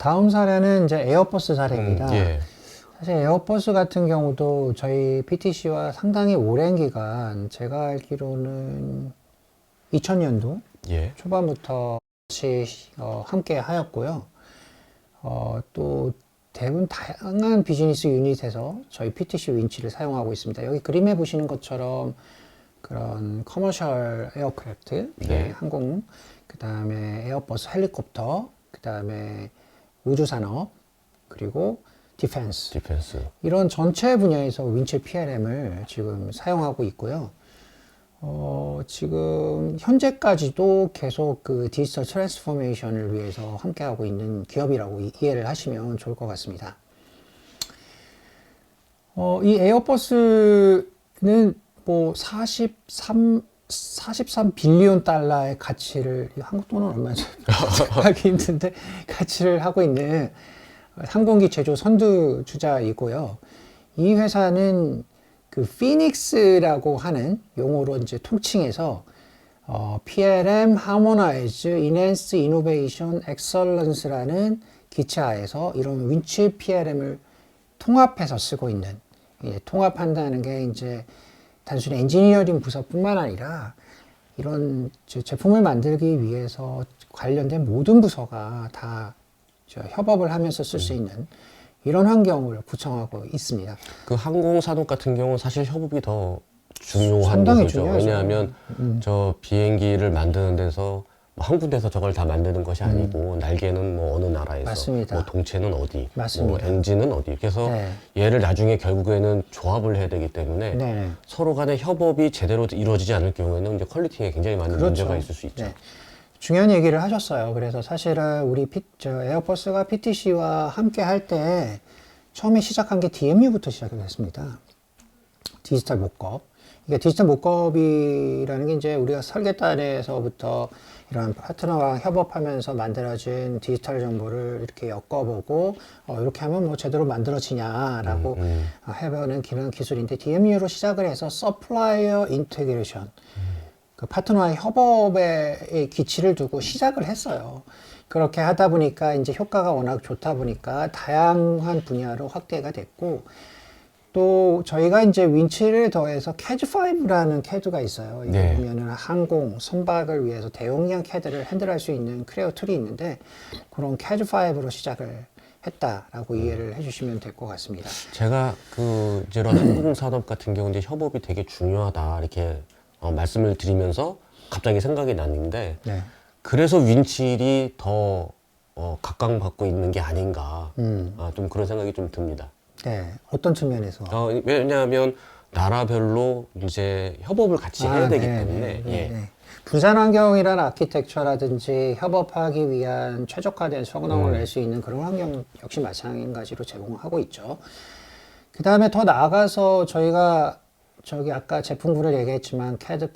다음 사례는 이제 에어버스 사례입니다. 예. 사실 에어버스 같은 경우도 저희 PTC와 상당히 오랜 기간, 제가 알기로는 2000년도 예. 초반부터 같이 함께 하였고요. 또 대부분 다양한 비즈니스 유닛에서 저희 PTC 윈치를 사용하고 있습니다. 여기 그림에 보시는 것처럼 그런 커머셜 에어크래프트, 네. 항공, 그 다음에 에어버스 헬리콥터, 그 다음에 우주산업, 그리고 디펜스. 이런 전체 분야에서 윈치 PLM을 지금 사용하고 있고요. 지금 현재까지도 계속 그 디지털 트랜스포메이션을 위해서 함께하고 있는 기업이라고 이해를 하시면 좋을 것 같습니다. 이 에어버스는 뭐 43 빌리온 달러의 가치를, 한국 돈은 얼마인지 하기 힘든데, 가치를 하고 있는 항공기 제조 선두주자이고요. 이 회사는 그 피닉스라고 하는 용어로 이제 통칭해서 PLM Harmonize Enhanced Innovation Excellence라는 기체하에서 이런 윈치 PLM을 통합해서 쓰고 있는, 통합한다는 게 이제 단순히 엔지니어링 부서뿐만 아니라 이런 제품을 만들기 위해서 관련된 모든 부서가 다 협업을 하면서 쓸 수 있는 이런 환경을 구성하고 있습니다. 그 항공산업 같은 경우는 사실 협업이 더 중요한 상당히 부분이죠. 중요하죠. 왜냐하면 저 비행기를 만드는 데서 뭐 한 군데서 저걸 다 만드는 것이 아니고 날개는 뭐 어느 나라에서, 맞습니다. 뭐 동체는 어디, 맞습니다. 뭐 엔진은 어디. 그래서 네. 얘를 나중에 결국에는 조합을 해야 되기 때문에 네. 서로 간의 협업이 제대로 이루어지지 않을 경우에는 이제 퀄리티에 굉장히 많은 그렇죠. 문제가 있을 수 있죠. 네. 중요한 얘기를 하셨어요. 그래서 사실은 우리 에어버스가 PTC와 함께 할 때 처음에 시작한 게 DMU부터 시작을 했습니다. 디지털 목겁. 이게 디지털 목겁이라는 게 이제 우리가 설계단에서부터 이런 파트너와 협업하면서 만들어진 디지털 정보를 이렇게 엮어보고 이렇게 하면 뭐 제대로 만들어지냐라고 해보는 그런 기술인데, DMU로 시작을 해서 서플라이어 인테그레이션, 그 파트너와의 협업에 기치를 두고 시작을 했어요. 그렇게 하다 보니까 이제 효과가 워낙 좋다 보니까 다양한 분야로 확대가 됐고, 또 저희가 이제 윈치를 더해서 캐드5라는 캐드가 있어요. 이게 네. 보면은 항공, 선박을 위해서 대용량 캐드를 핸들할 수 있는 크레어 툴이 있는데, 그런 캐드5로 시작을 했다라고 이해를 해주시면 될 것 같습니다. 제가 그 이런 항공산업 같은 경우 이제 협업이 되게 중요하다 이렇게 말씀을 드리면서 갑자기 생각이 났는데, 네. 그래서 윈칠이 더 각광받고 있는 게 아닌가, 좀 그런 생각이 좀 듭니다. 네. 어떤 측면에서? 왜냐하면 나라별로 이제 협업을 같이 해야 되기 때문에. 예. 분산 환경이란 아키텍처라든지 협업하기 위한 최적화된 성능을 낼 수 있는 그런 환경 역시 마찬가지로 제공하고 있죠. 그 다음에 더 나아가서 저희가 저기 아까 제품군을 얘기했지만 CAD,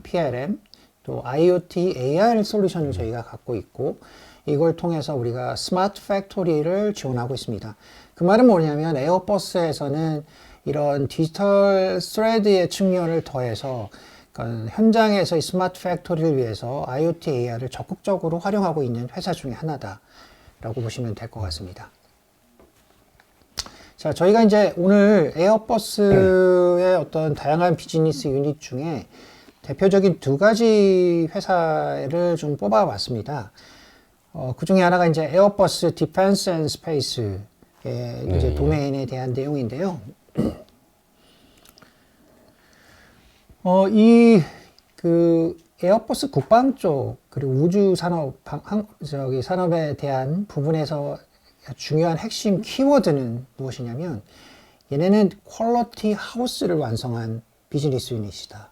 PLM, 또 IoT, AR 솔루션을 저희가 갖고 있고, 이걸 통해서 우리가 스마트 팩토리를 지원하고 있습니다. 그 말은 뭐냐면 에어버스에서는 이런 디지털 스레드의 측면을 더해서 그러니까 현장에서의 스마트 팩토리를 위해서 IoT, AR을 적극적으로 활용하고 있는 회사 중에 하나다라고 보시면 될 것 같습니다. 자, 저희가 이제 오늘 에어버스의 어떤 다양한 비즈니스 유닛 중에 대표적인 두 가지 회사를 좀 뽑아봤습니다. 그 중에 하나가 이제 에어버스 디펜스 앤 스페이스의 이제 도메인에 대한 내용인데요. 이 그 에어버스 국방 쪽 그리고 우주 산업 산업에 대한 부분에서 중요한 핵심 키워드는 무엇이냐면, 얘네는 퀄리티 하우스를 완성한 비즈니스 유닛이다.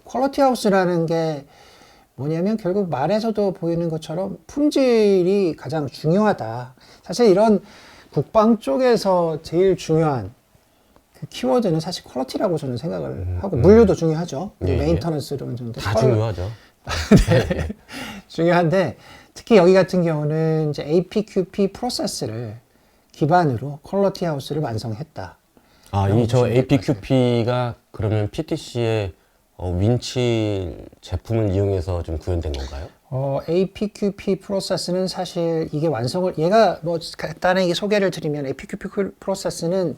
퀄리티 하우스라는 게 뭐냐면 결국 말에서도 보이는 것처럼 품질이 가장 중요하다. 사실 이런 국방 쪽에서 제일 중요한 그 키워드는 사실 퀄리티라고 저는 생각을 하고, 물류도 중요하죠. 메인터넌스도 다 중요하죠. 네. 중요한데, 특히 여기 같은 경우는 이제 APQP 프로세스를 기반으로 퀄리티 하우스를 완성했다. 이 저 APQP가 그러면 PTC의 윈칠 제품을 이용해서 좀 구현된 건가요? APQP 프로세스는 사실 이게 얘가 뭐 간단하게 소개를 드리면 APQP 프로세스는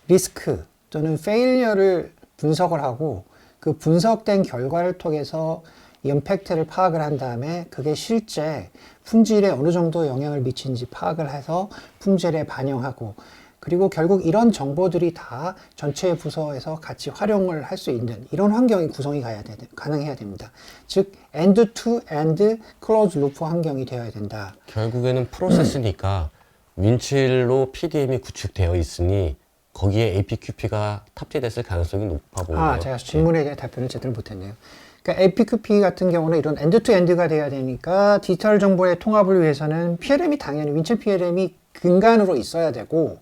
리스크 또는 페일리어를 분석을 하고 그 분석된 결과를 통해서 임팩트를 파악을 한 다음에 그게 실제 품질에 어느 정도 영향을 미치는지 파악을 해서 품질에 반영하고 그리고 결국 이런 정보들이 다 전체 부서에서 같이 활용을 할 수 있는 이런 환경이 구성이 가능해야 됩니다. 즉 end-to-end closed loop 환경이 되어야 된다. 결국에는 프로세스니까 윈칠로 PDM이 구축되어 있으니 거기에 APQP가 탑재됐을 가능성이 높아 보여요. 제가 질문에 대해 답변을 제대로 못했네요. 그러니까 APQP 같은 경우는 이런 엔드-투-엔드가 돼야 되니까 디지털 정보의 통합을 위해서는 PLM이 당연히 윈칠 PLM이 근간으로 있어야 되고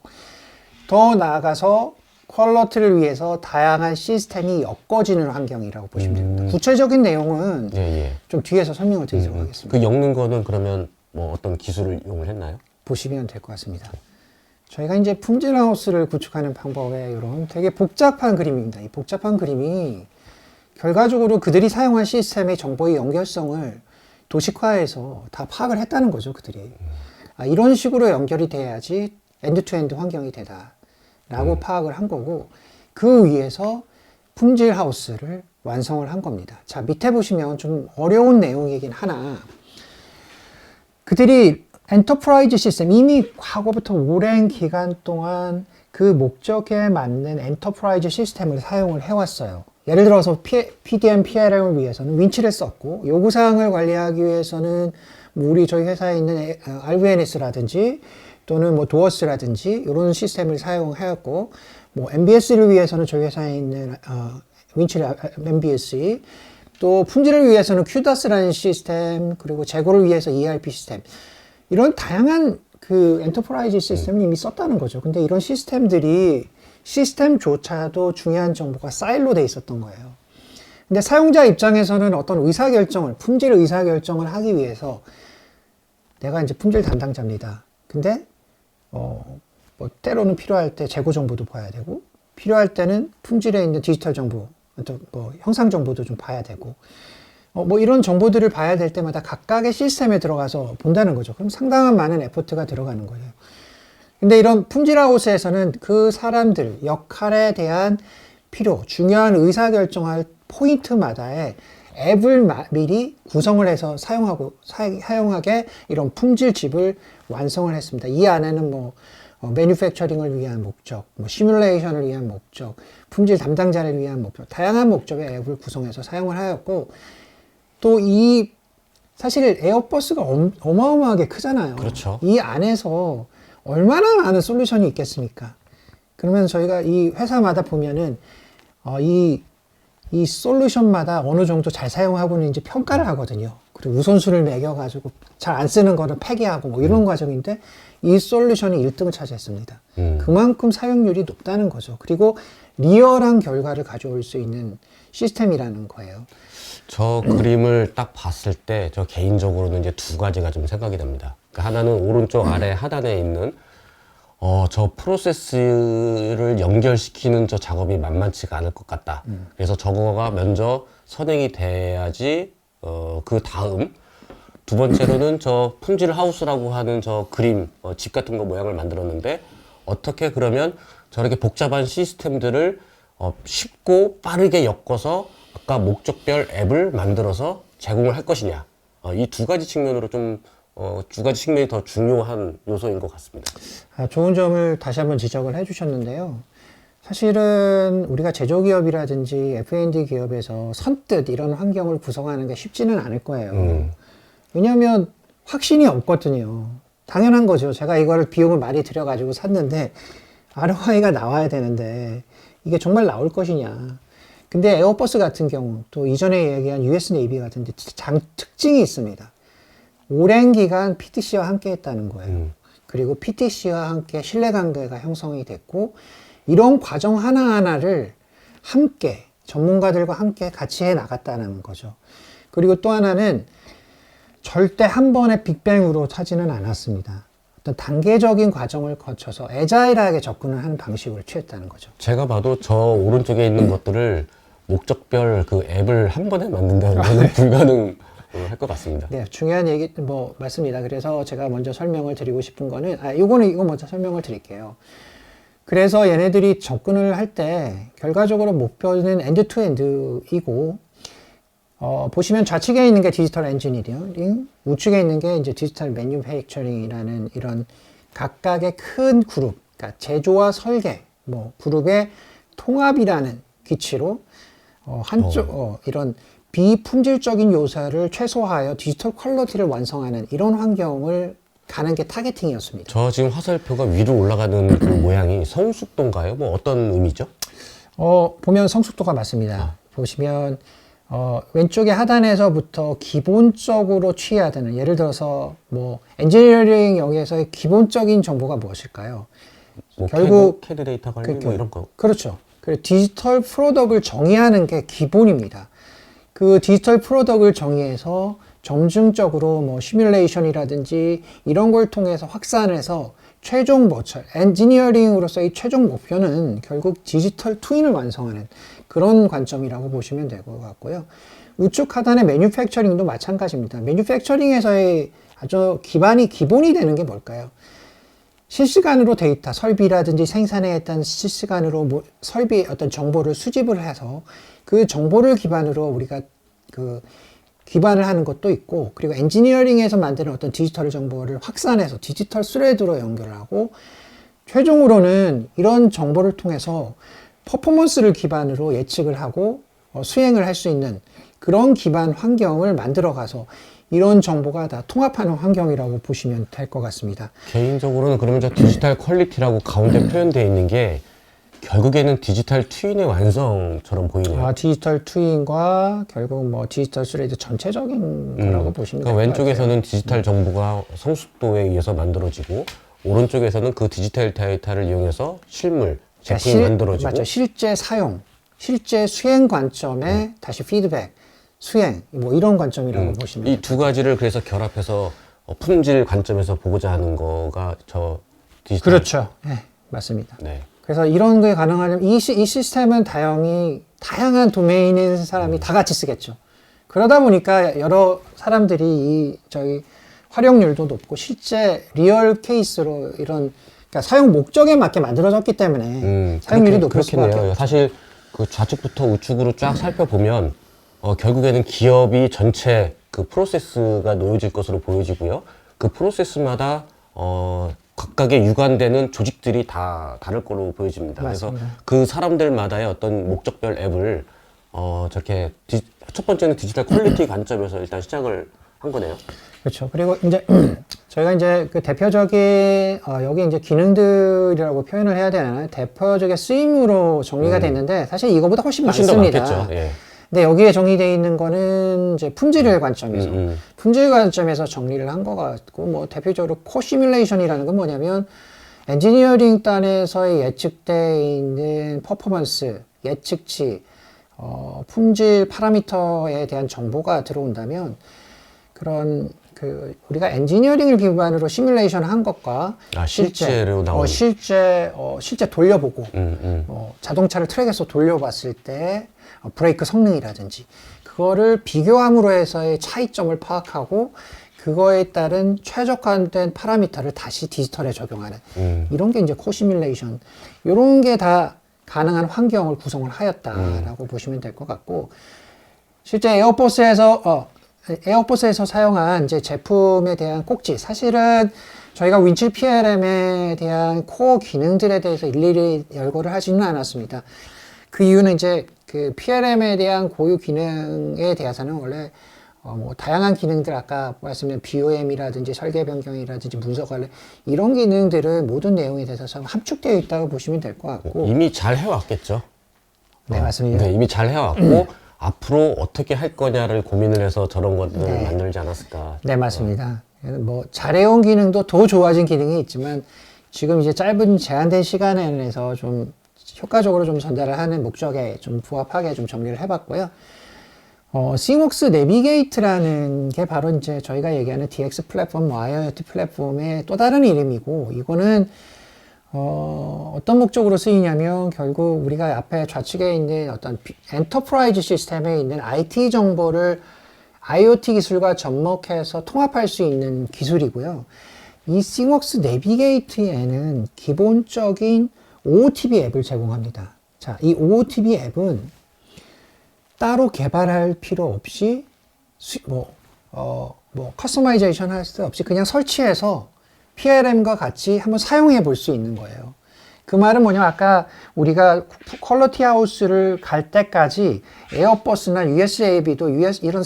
더 나아가서 퀄러티를 위해서 다양한 시스템이 엮어지는 환경이라고 보시면 됩니다. 구체적인 내용은 좀 뒤에서 설명을 드리도록 하겠습니다. 그 엮는 거는 그러면 뭐 어떤 기술을 이용을 했나요? 보시면 될 것 같습니다. 저희가 이제 품질하우스를 구축하는 방법에 이런 되게 복잡한 그림입니다. 이 복잡한 그림이 결과적으로 그들이 사용한 시스템의 정보의 연결성을 도식화해서 다 파악을 했다는 거죠, 그들이. 이런 식으로 연결이 돼야지 엔드-투-엔드 환경이 되다라고 파악을 한 거고 그 위에서 품질 하우스를 완성을 한 겁니다. 자, 밑에 보시면 좀 어려운 내용이긴 하나 그들이 엔터프라이즈 시스템 이미 과거부터 오랜 기간 동안 그 목적에 맞는 엔터프라이즈 시스템을 사용을 해왔어요. 예를 들어서 PDM, PLM을 위해서는 윈칠을 썼고 요구사항을 관리하기 위해서는 뭐 저희 회사에 있는 RVNS라든지 또는 뭐 도어스라든지 이런 시스템을 사용하였고 뭐 MBS를 위해서는 저희 회사에 있는 윈칠 MBS 또 품질을 위해서는 QDAS라는 시스템 그리고 재고를 위해서 ERP 시스템 이런 다양한 그 엔터프라이즈 시스템을 이미 썼다는 거죠. 근데 이런 시스템조차도 중요한 정보가 사일로 돼 있었던 거예요. 근데 사용자 입장에서는 어떤 의사결정을, 품질 의사결정을 하기 위해서 내가 이제 품질 담당자입니다. 근데, 뭐, 때로는 필요할 때 재고 정보도 봐야 되고, 필요할 때는 품질에 있는 디지털 정보, 또 뭐, 형상 정보도 좀 봐야 되고, 뭐 이런 정보들을 봐야 될 때마다 각각의 시스템에 들어가서 본다는 거죠. 그럼 상당한 많은 에포트가 들어가는 거예요. 근데 이런 품질하우스에서는 그 사람들 역할에 대한 필요, 중요한 의사결정할 포인트마다의 앱을 미리 구성을 해서 사용하게 이런 품질집을 완성을 했습니다. 이 안에는 뭐 매뉴팩처링을 위한 목적, 뭐 시뮬레이션을 위한 목적, 품질 담당자를 위한 목적, 다양한 목적의 앱을 구성해서 사용을 하였고 또 사실 에어버스가 어마어마하게 크잖아요. 그렇죠. 이 안에서 얼마나 많은 솔루션이 있겠습니까? 그러면 저희가 이 회사마다 보면은, 이 솔루션마다 어느 정도 잘 사용하고 있는지 평가를 하거든요. 그리고 우선순위를 매겨가지고 잘 안 쓰는 거는 폐기하고 뭐 이런 과정인데, 이 솔루션이 1등을 차지했습니다. 그만큼 사용률이 높다는 거죠. 그리고 리얼한 결과를 가져올 수 있는 시스템이라는 거예요. 저 그림을 딱 봤을 때 저 개인적으로는 이제 두 가지가 좀 생각이 됩니다. 그러니까 하나는 오른쪽 아래 하단에 있는 저 프로세스를 연결시키는 저 작업이 만만치가 않을 것 같다. 그래서 저거가 먼저 선행이 돼야지 그 다음 두 번째로는 저 품질 하우스라고 하는 저 그림 집 같은 거 모양을 만들었는데 어떻게 그러면 저렇게 복잡한 시스템들을 쉽고 빠르게 엮어서 아까 목적별 앱을 만들어서 제공을 할 것이냐. 이 두 가지 측면으로 두 가지 측면이 더 중요한 요소인 것 같습니다. 좋은 점을 다시 한번 지적을 해주셨는데요. 사실은 우리가 제조기업이라든지 F&D 기업에서 선뜻 이런 환경을 구성하는 게 쉽지는 않을 거예요. 왜냐하면 확신이 없거든요. 당연한 거죠. 제가 이거를 비용을 많이 들여가지고 샀는데 ROI가 나와야 되는데 이게 정말 나올 것이냐. 근데 에어버스 같은 경우 또 이전에 얘기한 US 네이비 같은 데 특징이 있습니다. 오랜 기간 PTC와 함께 했다는 거예요. 그리고 PTC와 함께 신뢰관계가 형성이 됐고 이런 과정 하나하나를 함께 전문가들과 함께 같이 해 나갔다는 거죠. 그리고 또 하나는 절대 한 번에 빅뱅으로 차지는 않았습니다. 어떤 단계적인 과정을 거쳐서 애자일하게 접근을 하는 방식을 취했다는 거죠. 제가 봐도 저 오른쪽에 있는 것들을 목적별 그 앱을 한 번에 만든다는 거는 불가능할 것 같습니다. 네, 중요한 얘기 뭐 맞습니다. 그래서 제가 먼저 설명을 드리고 싶은 거는 이거 먼저 설명을 드릴게요. 그래서 얘네들이 접근을 할 때 결과적으로 목표는 엔드 투 엔드이고 보시면 좌측에 있는 게 디지털 엔지니어링, 우측에 있는 게 이제 디지털 매뉴팩처링이라는 이런 각각의 큰 그룹, 그러니까 제조와 설계, 뭐 그룹의 통합이라는 기치로 이런 비품질적인 요소를 최소화하여 디지털 퀄리티를 완성하는 이런 환경을 가는 게 타겟팅이었습니다. 저 지금 화살표가 위로 올라가는 그 모양이 성숙도인가요? 뭐 어떤 의미죠? 보면 성숙도가 맞습니다. 보시면 왼쪽의 하단에서부터 기본적으로 취해야 되는, 예를 들어서 뭐 엔지니어링 영역에서의 기본적인 정보가 무엇일까요? 뭐 결국 캐드 데이터 관리 뭐 이런 거. 그렇죠. 그리고 디지털 프로덕트를 정의하는 게 기본입니다. 그 디지털 프로덕트를 정의해서 점증적으로 뭐 시뮬레이션이라든지 이런 걸 통해서 확산해서 최종 엔지니어링으로서의 최종 목표는 결국 디지털 트윈을 완성하는 그런 관점이라고 보시면 될 것 같고요. 우측 하단의 매뉴팩처링도 마찬가지입니다. 매뉴팩처링에서의 아주 기본이 되는 게 뭘까요? 실시간으로 데이터, 설비라든지 생산에 했던 실시간으로 설비 어떤 정보를 수집을 해서 그 정보를 기반으로 우리가 기반을 하는 것도 있고, 그리고 엔지니어링에서 만드는 어떤 디지털 정보를 확산해서 디지털 스레드로 연결하고, 최종으로는 이런 정보를 통해서 퍼포먼스를 기반으로 예측을 하고 수행을 할 수 있는 그런 기반 환경을 만들어 가서 이런 정보가 다 통합하는 환경이라고 보시면 될 것 같습니다. 개인적으로는 그러면 저 디지털 퀄리티라고 가운데 표현되어 있는 게 결국에는 디지털 트윈의 완성처럼 보이네요. 디지털 트윈과 결국 뭐 디지털 스레드 전체적인 거라고 보시면 될 것 같아요. 왼쪽에서는 디지털 정보가 성숙도에 의해서 만들어지고, 오른쪽에서는 그 디지털 데이터를 이용해서 실물, 제품이 만들어지고. 맞죠. 실제 사용, 실제 수행 관점에 다시 피드백, 수행, 뭐 이런 관점이라고 보시면 이 두 가지를 그래서 결합해서 품질 관점에서 보고자 하는 거가 저 디지털. 그렇죠. 네, 맞습니다. 네. 그래서 이런 게 가능하려면 이 시스템은 다양한 도메인에 있는 사람이 다 같이 쓰겠죠. 그러다 보니까 여러 사람들이 저희 활용률도 높고 실제 리얼 케이스로 이런 그러니까 사용 목적에 맞게 만들어졌기 때문에 사용률이 높을 수밖에 없죠. 사실 그 좌측부터 우측으로 쫙 살펴보면 결국에는 기업이 전체 그 프로세스가 놓여질 것으로 보여지고요. 그 프로세스마다 각각의 유관되는 조직들이 다 다를 거로 보여집니다. 맞습니다. 그래서 그 사람들마다의 어떤 목적별 앱을 저렇게 첫 번째는 디지털 퀄리티 관점에서 일단 시작을 한 거네요. 그렇죠. 그리고 이제 저희가 이제 그 대표적인 여기 이제 기능들이라고 표현을 해야 되나요? 대표적인 쓰임으로 정리가 됐는데 사실 이거보다 훨씬 더 많습니다. 많겠죠. 예. 근데 여기에 정리되어 있는 거는 이제 품질 관점에서 품질 관점에서 정리를 한 것 같고, 뭐 대표적으로 코 시뮬레이션이라는 건 뭐냐면 엔지니어링 단에서의 예측되어 있는 퍼포먼스, 예측치, 품질 파라미터에 대한 정보가 들어온다면 그런 우리가 엔지니어링을 기반으로 시뮬레이션 한 것과 실제로 나오는 실제 돌려보고 자동차를 트랙에서 돌려봤을 때 브레이크 성능이라든지 그거를 비교함으로 해서의 차이점을 파악하고 그거에 따른 최적화된 파라미터를 다시 디지털에 적용하는 이런 게 이제 코 시뮬레이션, 이런 게 다 가능한 환경을 구성을 하였다라고 보시면 될 것 같고, 실제 에어버스에서 사용한 이제 제품에 대한 꼭지, 사실은 저희가 윈칠 PLM에 대한 코어 기능들에 대해서 일일이 열거를 하지는 않았습니다. 그 이유는 이제 그 PLM에 대한 고유 기능에 대해서는 원래 뭐 다양한 기능들, 아까 말씀드린 BOM이라든지 설계 변경이라든지 문서 관련 이런 기능들은 모든 내용에 대해서 좀 함축되어 있다고 보시면 될 것 같고, 이미 잘 해왔겠죠. 네, 맞습니다. 네, 이미 잘 해왔고 앞으로 어떻게 할 거냐를 고민을 해서 저런 것들을 만들지 않았을까. 네, 맞습니다. 뭐 잘해온 기능도 더 좋아진 기능이 있지만 지금 이제 짧은 제한된 시간 안에서 좀 효과적으로 좀 전달을 하는 목적에 좀 부합하게 좀 정리를 해봤고요. 시웍스 내비게이트라는 게 바로 이제 저희가 얘기하는 DX 플랫폼, IoT 플랫폼의 또 다른 이름이고, 이거는 어떤 목적으로 쓰이냐면 결국 우리가 앞에 좌측에 있는 어떤 엔터프라이즈 시스템에 있는 IT 정보를 IoT 기술과 접목해서 통합할 수 있는 기술이고요. 이 싱웍스 내비게이트에는 기본적인 OOTB 앱을 제공합니다. 자, 이 OOTB 앱은 따로 개발할 필요 없이 커스터마이제이션 할 수 없이 그냥 설치해서 PLM과 같이 한번 사용해 볼 수 있는 거예요. 그 말은 뭐냐면 아까 우리가 퀄리티 하우스를 갈 때까지 에어버스나 USAB도 이런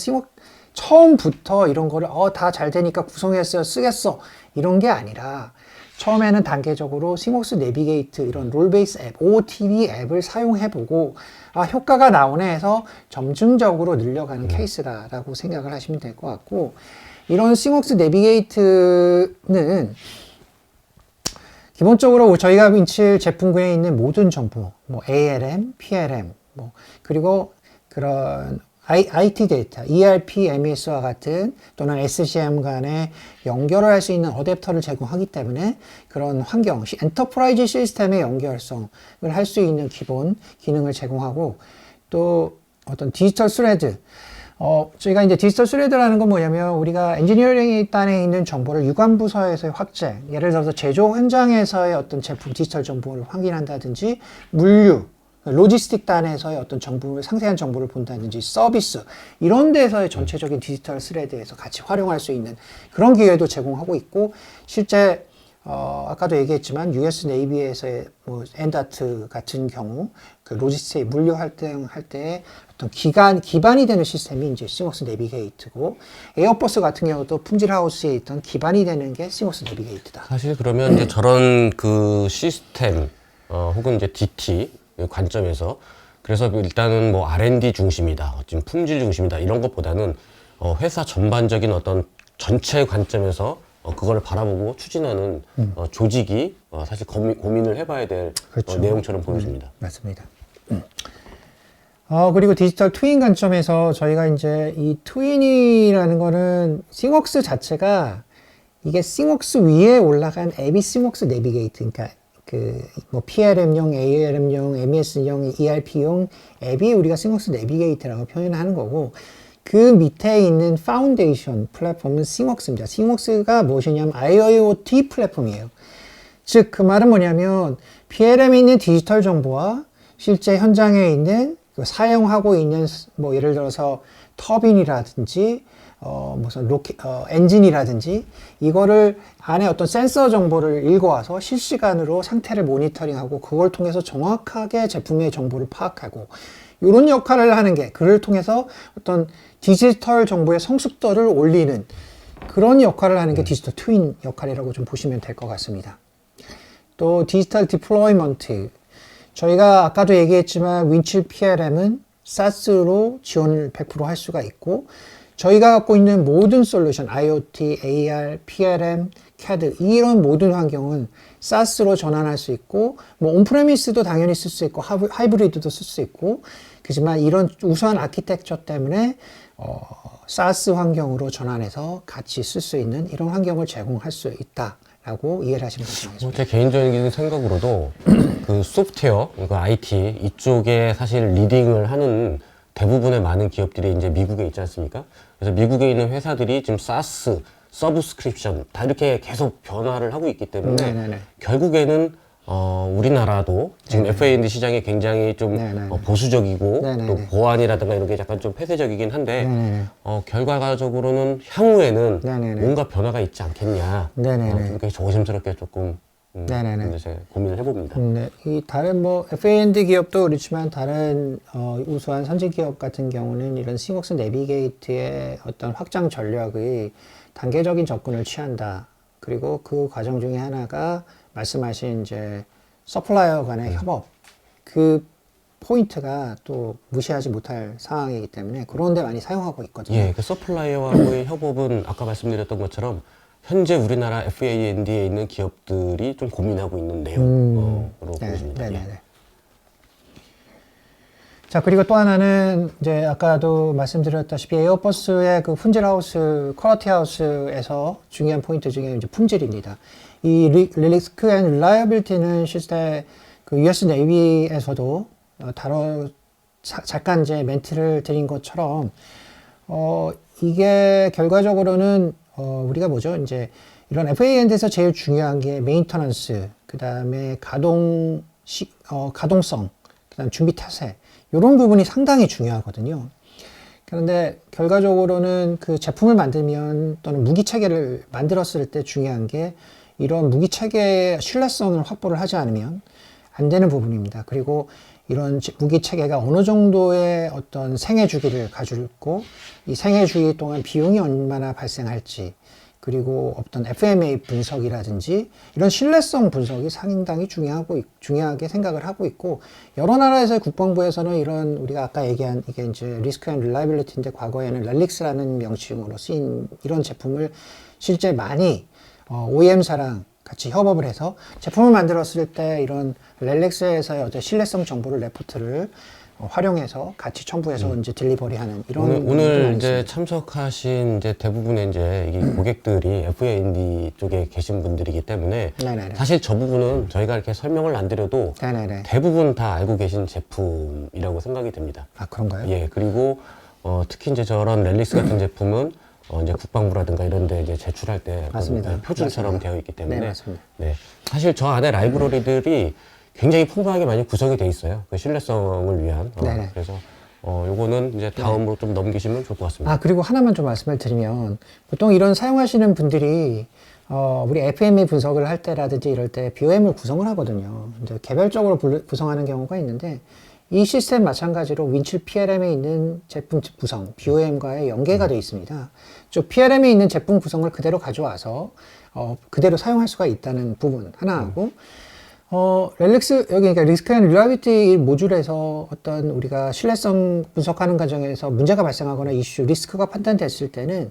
처음부터 이런 거를 다 잘 되니까 구성했어요, 쓰겠어 이런 게 아니라 처음에는 단계적으로 싱웍스 내비게이트 이런 롤 베이스 앱, OOTB 앱을 사용해보고 효과가 나오네 해서 점진적으로 늘려가는 케이스다라고 생각을 하시면 될 것 같고, 이런 싱웍스 내비게이트는 기본적으로 저희가 윈칠 제품군에 있는 모든 정보, ALM, PLM, 그리고 그런 IT 데이터, ERP, MES와 같은 또는 SCM 간에 연결을 할 수 있는 어댑터를 제공하기 때문에 그런 환경, 엔터프라이즈 시스템의 연결성을 할 수 있는 기본 기능을 제공하고, 또 어떤 디지털 스레드, 저희가 이제 디지털 스레드라는 건 뭐냐면 우리가 엔지니어링 단에 있는 정보를 유관 부서에서의 확장, 예를 들어서 제조 현장에서의 어떤 제품 디지털 정보를 확인한다든지, 물류, 로지스틱 단에서의 어떤 상세한 정보를 본다든지, 서비스, 이런 데서의 전체적인 디지털 스레드에서 같이 활용할 수 있는 그런 기회도 제공하고 있고, 실제 아까도 얘기했지만 US 네이비에서의 엔다트 같은 경우 그 로지스틱 물류 할 때 어떤 기반이 되는 시스템이 이제 싱웍스 내비게이트고, 에어버스 같은 경우도 품질 하우스에 있던 기반이 되는 게 싱웍스 내비게이트다. 사실 그러면 이제 저런 그 시스템 혹은 이제 DT 관점에서, 그래서 일단은 R&D 중심이다, 지금 품질 중심이다 이런 것보다는 회사 전반적인 어떤 전체 관점에서 그걸 바라보고 추진하는 조직이 사실 고민을 해봐야 될 그렇죠. 내용처럼 보여집니다. 맞습니다. 그리고 디지털 트윈 관점에서 저희가 이제 이 트윈이라는 거는 싱웍스 자체가 이게 싱웍스 위에 올라간 앱이 싱웍스 내비게이트, 그러니까 PLM용, ALM용, MES용, ERP용 앱이 우리가 싱웍스 내비게이트라고 표현하는 거고, 그 밑에 있는 파운데이션 플랫폼은 싱웍스입니다. 싱웍스가 무엇이냐면 IoT 플랫폼이에요. 즉, 그 말은 뭐냐면 PLM에 있는 디지털 정보와 실제 현장에 있는 사용하고 있는 예를 들어서 터빈이라든지 무슨 엔진이라든지 이거를 안에 어떤 센서 정보를 읽어와서 실시간으로 상태를 모니터링하고 그걸 통해서 정확하게 제품의 정보를 파악하고, 이런 역할을 하는 게 그를 통해서 어떤 디지털 정보의 성숙도를 올리는 그런 역할을 하는 게 디지털 트윈 역할이라고 좀 보시면 될 것 같습니다. 또 디지털 디플로이먼트, 저희가 아까도 얘기했지만 윈칠 PLM은 SaaS로 지원을 100% 할 수가 있고, 저희가 갖고 있는 모든 솔루션, IoT, AR, PLM, CAD 이런 모든 환경은 SaaS로 전환할 수 있고, 온프레미스도 당연히 쓸 수 있고, 하이브리드도 쓸 수 있고, 그렇지만 이런 우수한 아키텍처 때문에 SaaS 환경으로 전환해서 같이 쓸 수 있는 이런 환경을 제공할 수 있다라고 이해를 하시면 되겠습니다. 제 개인적인 생각으로도 그 소프트웨어, 그러니까 IT 이쪽에 사실 리딩을 하는 대부분의 많은 기업들이 이제 미국에 있지 않습니까? 그래서 미국에 있는 회사들이 지금 SaaS, 서브스크립션 다 이렇게 계속 변화를 하고 있기 때문에 네네네. 결국에는 우리나라도 지금 FA&D 시장이 굉장히 좀 보수적이고 네네네. 또 보안이라든가 이런 게 약간 좀 폐쇄적이긴 한데 네네네. 결과적으로는 향후에는 네네네. 뭔가 변화가 있지 않겠냐, 네네네. 이렇게 조심스럽게 조금 네네네. 이제 고민을 해봅니다. 네, 이 다른 FA&D 기업도 그렇지만 다른 우수한 선진 기업 같은 경우는 이런 싱웍스 내비게이트의 어떤 확장 전략의 단계적인 접근을 취한다. 그리고 그 과정 중에 하나가 말씀하신 이제 서플라이어 간의 협업, 그 포인트가 또 무시하지 못할 상황이기 때문에 그런 데 많이 사용하고 있거든요. 예, 그 서플라이어와의 협업은 아까 말씀드렸던 것처럼 현재 우리나라 FA&D에 있는 기업들이 좀 고민하고 있는 내용으로 보여집니다. 네네네. 자, 그리고 또 하나는 이제 아까도 말씀드렸다시피 에어버스의 그 품질 하우스, 퀄리티 하우스에서 중요한 포인트 중에 이제 품질입니다. 이 리스크 앤 릴라이어빌리티는 실제 그 US 네이비에서도 잠깐 이제 멘트를 드린 것처럼 이게 결과적으로는 우리가 뭐죠? 이제 이런 FAND에서 제일 중요한 게 메인터넌스, 그 다음에 가동성, 그 다음 준비 태세, 이런 부분이 상당히 중요하거든요. 그런데 결과적으로는 그 제품을 만들면 또는 무기 체계를 만들었을 때 중요한 게 이런 무기 체계의 신뢰성을 확보를 하지 않으면 안 되는 부분입니다. 그리고 이런 무기 체계가 어느 정도의 어떤 생애 주기를 가지고 있고 이 생애 주기 동안 비용이 얼마나 발생할지, 그리고 어떤 FMA 분석이라든지 이런 신뢰성 분석이 상당히 중요하게 생각을 하고 있고, 여러 나라에서의 국방부에서는 이런 우리가 아까 얘기한 이게 이제 리스크 앤 릴라이빌리티인데 과거에는 렐릭스라는 명칭으로 쓰인 이런 제품을 실제 많이 OEM사랑 같이 협업을 해서 제품을 만들었을 때 이런 렐릭스에서의 어떤 신뢰성 정보를 레포트를 활용해서 같이 첨부해서 이제 딜리버리하는 이런 오늘 이제 참석하신 이제 대부분의 이제 이 고객들이 FAND 쪽에 계신 분들이기 때문에 네네네. 사실 저 부분은 저희가 이렇게 설명을 안 드려도 네네네. 대부분 다 알고 계신 제품이라고 생각이 됩니다. 아, 그런가요? 예, 그리고 특히 이제 저런 렐릭스 같은 제품은 이제 국방부라든가 이런 데 이제 제출할 때 맞습니다. 표준처럼 맞습니다. 되어 있기 때문에 네, 맞습니다. 네. 사실 저 안에 라이브러리들이 굉장히 풍부하게 많이 구성이 돼 있어요. 그 신뢰성을 위한. 네네. 그래서 요거는 이제 다음으로 좀 넘기시면 좋을 것 같습니다. 아, 그리고 하나만 좀 말씀을 드리면, 보통 이런 사용하시는 분들이 우리 FME 분석을 할 때라든지 이럴 때 BOM을 구성을 하거든요. 이제 개별적으로 구성하는 경우가 있는데, 이 시스템 마찬가지로 윈칠 PLM에 있는 제품 구성, BOM과의 연계가 되어 있습니다. 저 PLM에 있는 제품 구성을 그대로 가져와서 그대로 사용할 수가 있다는 부분 하나하고, 렐릭스, 여기, 그러니까 리스크 앤 릴라이빌리티 모듈에서 어떤 우리가 신뢰성 분석하는 과정에서 문제가 발생하거나 이슈, 리스크가 판단됐을 때는,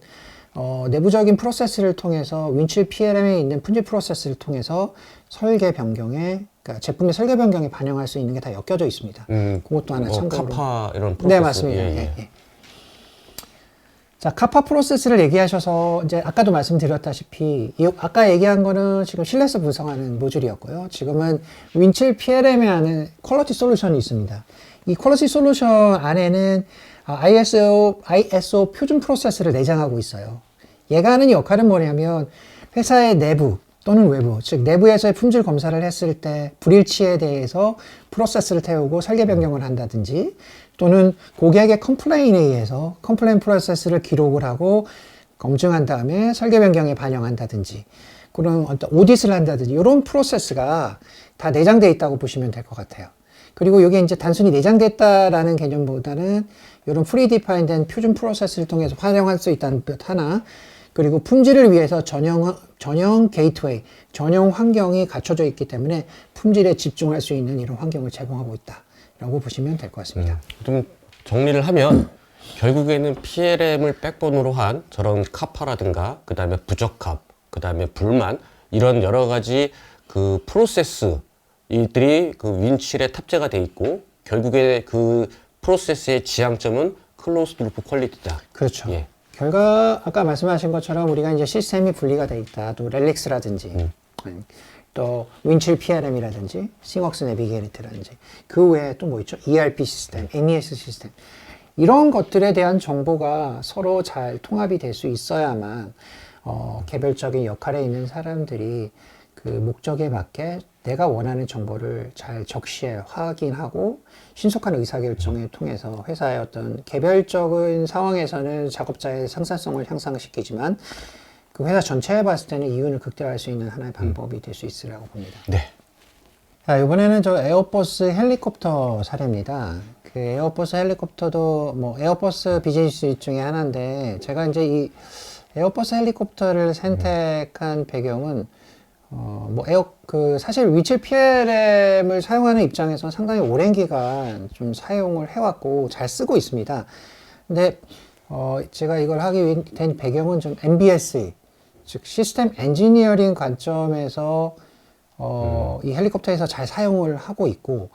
내부적인 프로세스를 통해서 윈칠 PLM에 있는 품질 프로세스를 통해서 설계 변경에, 그러니까 제품의 설계 변경에 반영할 수 있는 게 다 엮여져 있습니다. 그것도 하나 참고로. 카파 이런 프로세스. 네, 맞습니다. 예, 예. 예, 예. 자, 카파 프로세스를 얘기하셔서 이제 아까도 말씀드렸다시피 아까 얘기한 거는 지금 신뢰성 분석하는 모듈이었고요. 지금은 윈칠 PLM에 하는 퀄리티 솔루션이 있습니다. 이 퀄리티 솔루션 안에는 ISO 표준 프로세스를 내장하고 있어요. 얘가 하는 역할은 뭐냐면 회사의 내부 또는 외부, 즉 내부에서의 품질 검사를 했을 때 불일치에 대해서 프로세스를 태우고 설계 변경을 한다든지, 또는 고객의 컴플레인에 의해서 컴플레인 프로세스를 기록을 하고 검증한 다음에 설계 변경에 반영한다든지, 그런 어떤 오디트를 한다든지, 이런 프로세스가 다 내장되어 있다고 보시면 될 것 같아요. 그리고 이게 이제 단순히 내장됐다라는 개념보다는 이런 프리디파인된 표준 프로세스를 통해서 활용할 수 있다는 것 하나, 그리고 품질을 위해서 전용 게이트웨이, 전용 환경이 갖춰져 있기 때문에 품질에 집중할 수 있는 이런 환경을 제공하고 있다라고 보시면 될 것 같습니다. 좀 정리를 하면 결국에는 PLM을 백본으로 한 저런 카파라든가 그 다음에 부적합, 그 다음에 불만, 이런 여러 가지 그 프로세스 이들이 그 윈칠에 탑재가 돼 있고, 결국에 그 프로세스의 지향점은 클로즈드 루프 퀄리티다. 그렇죠. 예. 아까 말씀하신 것처럼 우리가 이제 시스템이 분리가 돼 있다. 또 렐릭스라든지, 또 윈칠 PRM이라든지, 싱웍스 내비게이트라든지, 그 외에 또 뭐 있죠? ERP 시스템, MES 시스템. 이런 것들에 대한 정보가 서로 잘 통합이 될 수 있어야만, 개별적인 역할에 있는 사람들이 그 목적에 맞게 내가 원하는 정보를 잘 적시해 확인하고 신속한 의사결정을 통해서 회사의 어떤 개별적인 상황에서는 작업자의 생산성을 향상시키지만 그 회사 전체에 봤을 때는 이윤을 극대화할 수 있는 하나의 방법이 될 수 있으라고 봅니다. 네. 자, 이번에는 저 에어버스 헬리콥터 사례입니다. 그 에어버스 헬리콥터도 뭐 에어버스 비즈니스 중에 하나인데, 제가 이제 이 에어버스 헬리콥터를 선택한 배경은 사실 윈칠 PLM을 사용하는 입장에서 상당히 오랜 기간 좀 사용을 해왔고 잘 쓰고 있습니다. 근데, 제가 이걸 하게 된 배경은 좀 MBSE, 즉 시스템 엔지니어링 관점에서, 이 헬리콥터에서 잘 사용을 하고 있고,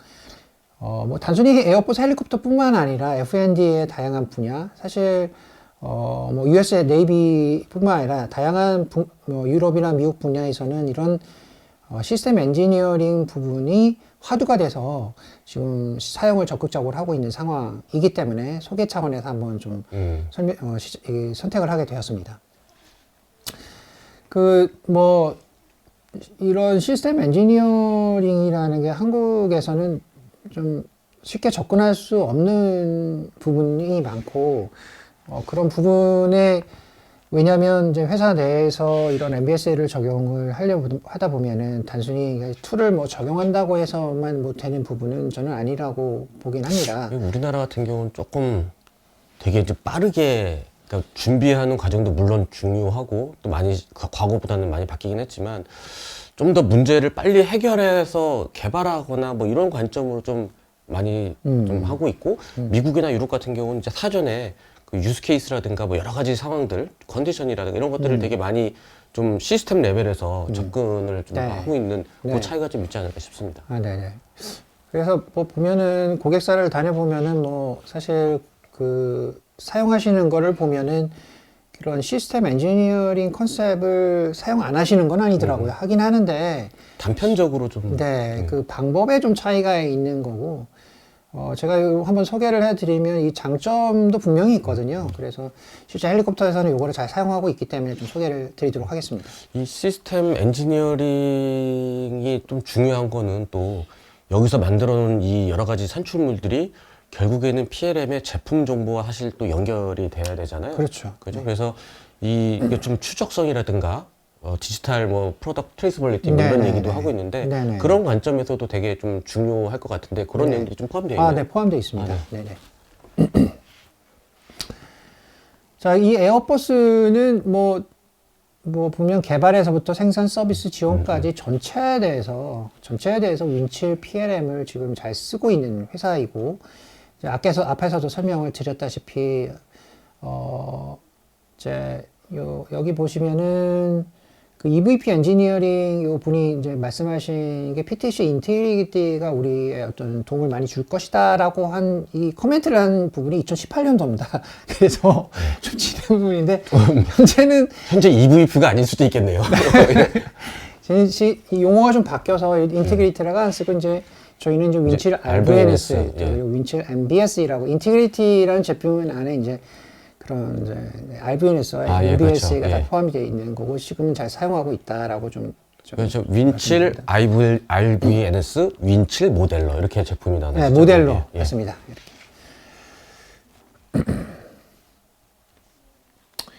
단순히 에어버스 헬리콥터 뿐만 아니라 F&D의 다양한 분야, 사실, 뭐 US 네이비뿐만 아니라 다양한 뭐 유럽이나 미국 분야에서는 이런 시스템 엔지니어링 부분이 화두가 돼서 지금 사용을 적극적으로 하고 있는 상황이기 때문에 소개 차원에서 한번 좀 선택을 하게 되었습니다. 뭐 이런 시스템 엔지니어링이라는 게 한국에서는 좀 쉽게 접근할 수 없는 부분이 많고 그런 부분에 왜냐하면 이제 회사 내에서 이런 MBS를 적용을 하려고 하다 보면은 단순히 툴을 뭐 적용한다고 해서만 뭐 되는 부분은 저는 아니라고 보긴 합니다. 우리나라 같은 경우는 조금 되게 이제 빠르게 그러니까 준비하는 과정도 물론 중요하고 또 많이 과거보다는 많이 바뀌긴 했지만 좀 더 문제를 빨리 해결해서 개발하거나 뭐 이런 관점으로 좀 많이 좀 하고 있고 미국이나 유럽 같은 경우는 이제 사전에 그 유스 케이스라든가 뭐 여러 가지 상황들, 컨디션이라든가 이런 것들을 되게 많이 좀 시스템 레벨에서 접근을 좀 네. 하고 있는 그 네. 차이가 좀 있지 않을까 싶습니다. 네네. 그래서 뭐 보면은 고객사를 다녀보면은 뭐 사실 사용하시는 거를 보면은 그런 시스템 엔지니어링 컨셉을 사용 안 하시는 건 아니더라고요. 하긴 하는데 단편적으로 좀 네, 그 방법에 좀 차이가 있는 거고, 제가 이거 한번 소개를 해드리면 이 장점도 분명히 있거든요. 그래서 실제 헬리콥터에서는 이거를 잘 사용하고 있기 때문에 좀 소개를 드리도록 하겠습니다. 이 시스템 엔지니어링이 좀 중요한 거는 또 여기서 만들어 놓은 이 여러 가지 산출물들이 결국에는 PLM의 제품 정보와 사실 또 연결이 돼야 되잖아요. 그렇죠. 그죠? 그래서 이게 좀 추적성이라든가 디지털 뭐 프로덕트 트레이서블리티 뭐 이런 네네네. 얘기도 하고 있는데 네네. 그런 관점에서도 되게 좀 중요할 것 같은데 그런 네. 내용들이 좀 포함되어 있나요? 네, 포함되어 있습니다. 아, 네네. 자, 이 에어버스는 뭐 보면 개발에서부터 생산 서비스 지원까지 전체에 대해서 윈칠 PLM을 지금 잘 쓰고 있는 회사이고, 이제 앞에서도 설명을 드렸다시피, 여기 보시면은 그 EVP 엔지니어링 요 분이 이제 말씀하신 게 PTC 인테그리티가 우리의 어떤 도움을 많이 줄 것이다라고 한 이 코멘트를 한 부분이 2018년도입니다. 그래서 좀 지난 부분인데 현재는 현재 EVP가 아닐 수도 있겠네요. 이 용어가 좀 바뀌어서 인테그리티라고 안 쓰고 이제 저희는 이제 윈칠 이제 RVNS, RVNS, 예. 그리고 윈칠 MBS라고 인테그리티라는 제품 안에 이제 그런 이제 RVNS와 예, MBS가 그렇죠. 다 예. 포함이 되어 있는 거고 지금은 잘 사용하고 있다라고 좀 그렇죠. 윈칠 RVNS 윈칠 모델러 이렇게 제품이 나왔죠. 네, 모델로 예. 맞습니다.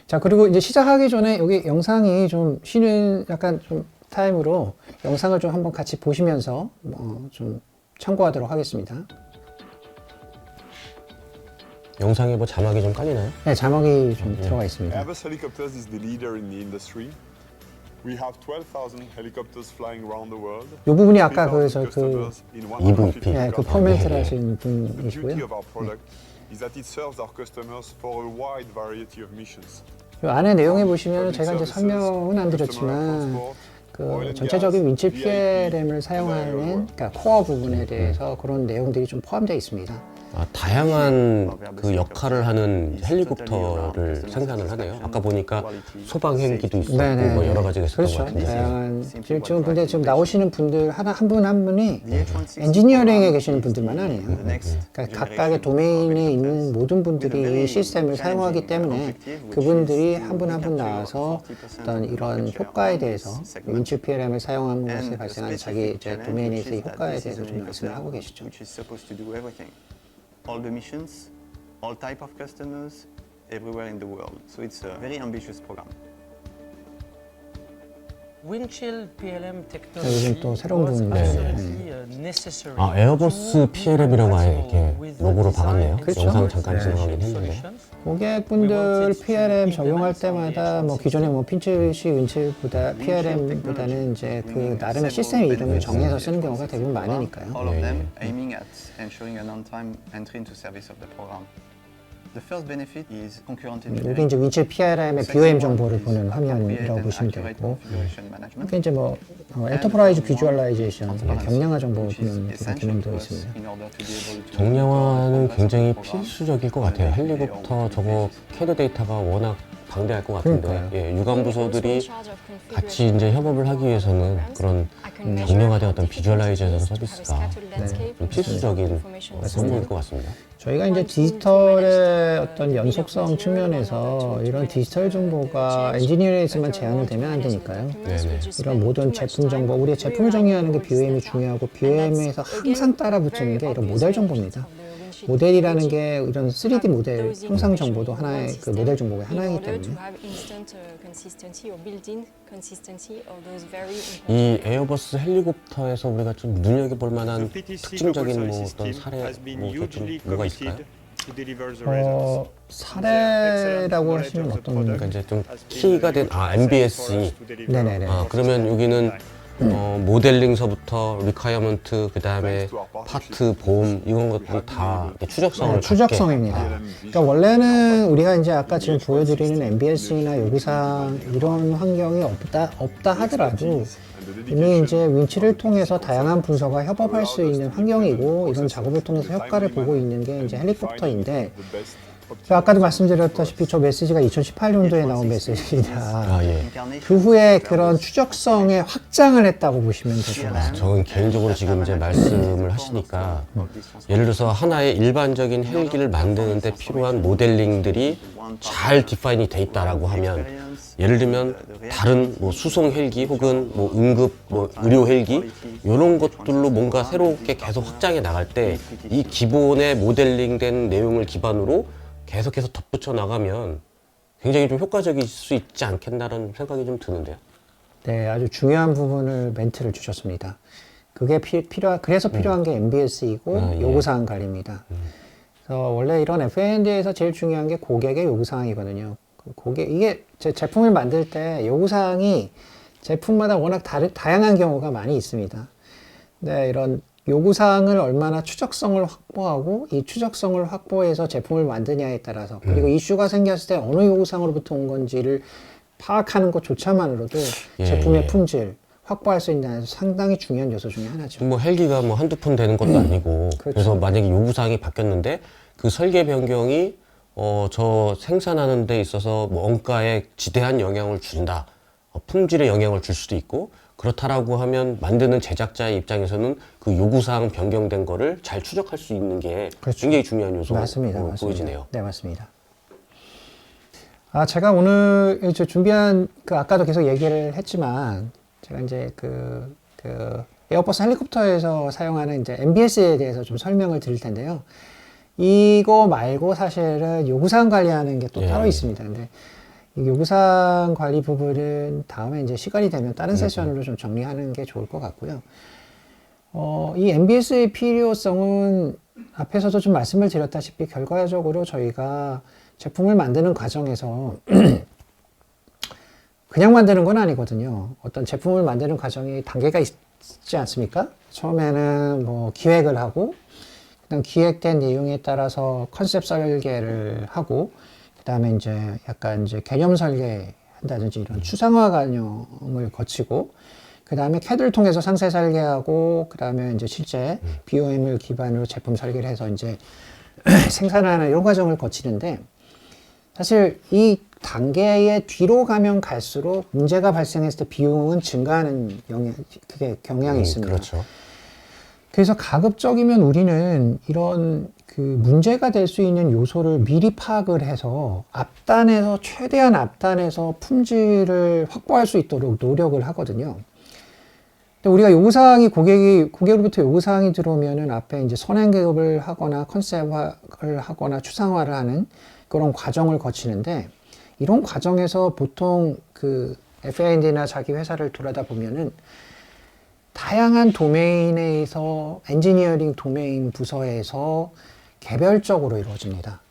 자, 그리고 이제 시작하기 전에 여기 영상이 좀 쉬는 약간 좀 타임으로 영상을 좀 한번 같이 보시면서 좀 참고하도록 하겠습니다. 영상에 뭐 자막이 좀 깔리나요? 네, 자막이 좀 들어가 있습니다. Airbus Helicopters is the leader in the industry. We have 12,000 helicopters flying around the world. 이 부분이 아까 3,000 그래서 customers in EVP. 150 그 countries. 코멘트를 하신 The beauty 분이시고요. of our product is that it serves our customers for a wide variety of missions. 이 안에 내용에 보시면 Public 제가 이제 services, 설명은 안 customer 드렸지만 transport, oil 그 and 전체적인 gas, 윈칠 VIP, PLM을 사용하는 그러니까 코어 부분에 대해서 그런 내용들이 좀 포함되어 있습니다. 다양한 그 역할을 하는 헬리콥터를 생산을 하네요. 아까 보니까 소방 헬기도 있었고 네네. 뭐 여러 가지가 있었던 그렇죠. 것 같은데. 다양한 지금 근데 지금 나오시는 분들 한 분 한 분이 엔지니어링에 계시는 분들만 아니에요. 그러니까 각각의 도메인에 있는 모든 분들이 이 시스템을 사용하기 때문에 그분들이 한 분 한 분 나와서 어떤 이런 효과에 대해서 윈칠 PLM을 사용한 것에 발생하는 자기 이제 도메인에서의 효과에 대해서 좀 말씀을 하고 계시죠. Which is supposed to do everything. All the missions, all type of customers, everywhere in the world. So it's a very ambitious program. Winchill PLM 요즘 technology 또 새로운 was 부분인데. absolutely necessary 에어버스 to PLM이라고 아예 이렇게 with the 로고로 design 박았네요. and 그렇죠. 영상 잠깐 support 지나가긴 했는데. solutions. 고객분들 PLM 적용할 때마다 뭐 기존에 뭐 핀치시 윈칠보다 PLM보다는 이제 그 나름의 시스템 이름을 정해서 쓰는 경우가 대부분 많으니까요. All of them aiming at ensuring an on-time entry into service of the program. The first benefit is concurrent 여기 engineering. 이제 윈칠 PLM의 BOM 정보를 보는 화면이라고 보시면 되고, 이렇게 이제 뭐 엔터프라이즈 비주얼라이제이션, 경량화 정보 보는 기능도 있습니다. 정량화는 굉장히 필수적일 것 같아요. 헬리콥터 저거 캐드 데이터가 워낙 방대할 것 같은데, 그러니까요. 예, 유관 부서들이 같이 이제 협업을 하기 위해서는 그런 정량화된 어떤 비주얼라이제이션 서비스가 좀 필수적인 부분일 것 같습니다. 저희가 이제 디지털의 어떤 연속성 측면에서 이런 디지털 정보가 엔지니어링에서만 제한을 되면 안 되니까요. 네네. 이런 모든 제품 정보, 우리의 제품을 정의하는 게 BOM이 중요하고, BOM에서 항상 따라 붙는 게 이런 모델 정보입니다. 모델이라는 게 이런 3D 모델 형상 정보도 하나의 그 모델 정보의 하나이기 때문에 이 에어버스 헬리콥터에서 우리가 좀 눈여겨볼 만한 특징적인 뭐 어떤 사례 좀 뭐가 있을까요? 사례라고 하시면 어떤 그러니까 이제 좀 키가 된 MBSE. 네네네. 그러면 여기는 모델링서부터 리콰이어먼트, 그 다음에 파트, 보험 이런 것들이 다 추적성을 추적성입니다. 그러니까 원래는 우리가 이제 아까 지금 보여드리는 MBS나 요구사항 이런 환경이 없다 하더라도 이미 이제 윈치를 통해서 다양한 부서가 협업할 수 있는 환경이고, 이런 작업을 통해서 효과를 보고 있는 게 이제 헬리콥터인데, 아까도 말씀드렸다시피 저 메시지가 2018년도에 나온 메시지라 그 후에 그런 추적성의 확장을 했다고 보시면 될 것 같습니다. 저는 개인적으로 지금 이제 말씀을 하시니까 예를 들어서 하나의 일반적인 헬기를 만드는데 필요한 모델링들이 잘 디파인이 돼 있다라고 하면, 예를 들면 다른 뭐 수송 헬기 혹은 뭐 응급 뭐 의료 헬기 이런 것들로 뭔가 새롭게 계속 확장해 나갈 때 이 기본의 모델링된 내용을 기반으로 계속해서 덧붙여 나가면 굉장히 좀 효과적일 수 있지 않겠나라는 생각이 좀 드는데요. 네, 아주 중요한 부분을 멘트를 주셨습니다. 그게 그래서 필요한 게 MBS이고 요구사항 관리입니다. 그래서 원래 이런 FAND에서 제일 중요한 게 고객의 요구사항이거든요. 이게 제품을 만들 때 요구사항이 제품마다 워낙 다양한 경우가 많이 있습니다. 네, 이런 요구사항을 얼마나 추적성을 확보하고, 이 추적성을 확보해서 제품을 만드냐에 따라서, 그리고 이슈가 생겼을 때 어느 요구사항으로부터 온 건지를 파악하는 것조차만으로도 제품의 품질 확보할 수 있는 상당히 중요한 요소 중에 하나죠. 뭐 헬기가 뭐 한두 푼 되는 것도 아니고, 그렇죠. 그래서 만약에 요구사항이 바뀌었는데 그 설계 변경이 저 생산하는 데 있어서 뭐 원가에 지대한 영향을 준다, 품질에 영향을 줄 수도 있고, 그렇다라고 하면 만드는 제작자의 입장에서는 그 요구사항 변경된 거를 잘 추적할 수 있는 게 그렇죠. 굉장히 중요한 요소로 맞습니다. 보여지네요. 네, 맞습니다. 제가 오늘 이제 준비한 아까도 계속 얘기를 했지만, 제가 이제 그 에어버스 헬리콥터에서 사용하는 이제 MBS에 대해서 좀 설명을 드릴 텐데요. 이거 말고 사실은 요구사항 관리하는 게 또 따로 있습니다. 근데 이 요구사항 관리 부분은 다음에 이제 시간이 되면 다른 세션으로 좀 정리하는 게 좋을 것 같고요. 이 MBS의 필요성은 앞에서도 좀 말씀을 드렸다시피 결과적으로 저희가 제품을 만드는 과정에서 그냥 만드는 건 아니거든요. 어떤 제품을 만드는 과정이 단계가 있지 않습니까? 처음에는 뭐 기획을 하고, 그다음 기획된 내용에 따라서 컨셉 설계를 하고, 그다음에 이제 약간 이제 개념 설계 한다든지 이런 추상화 과정을 거치고, 그다음에 CAD를 통해서 상세 설계하고, 그다음에 이제 실제 BOM을 기반으로 제품 설계를 해서 이제 생산하는 이런 과정을 거치는데, 사실 이 단계의 뒤로 가면 갈수록 문제가 발생했을 때 비용은 증가하는 경향이 있습니다. 그렇죠. 그래서 가급적이면 우리는 이런 그 문제가 될 수 있는 요소를 미리 파악을 해서 최대한 앞단에서 품질을 확보할 수 있도록 노력을 하거든요. 근데 우리가 요구사항이 고객으로부터 요구사항이 들어오면은 앞에 이제 선행급을 하거나 컨셉화를 하거나 추상화를 하는 그런 과정을 거치는데, 이런 과정에서 보통 그 FAND나 자기 회사를 돌아다 보면은 다양한 도메인에서 엔지니어링 도메인 부서에서 개별적으로 이루어집니다.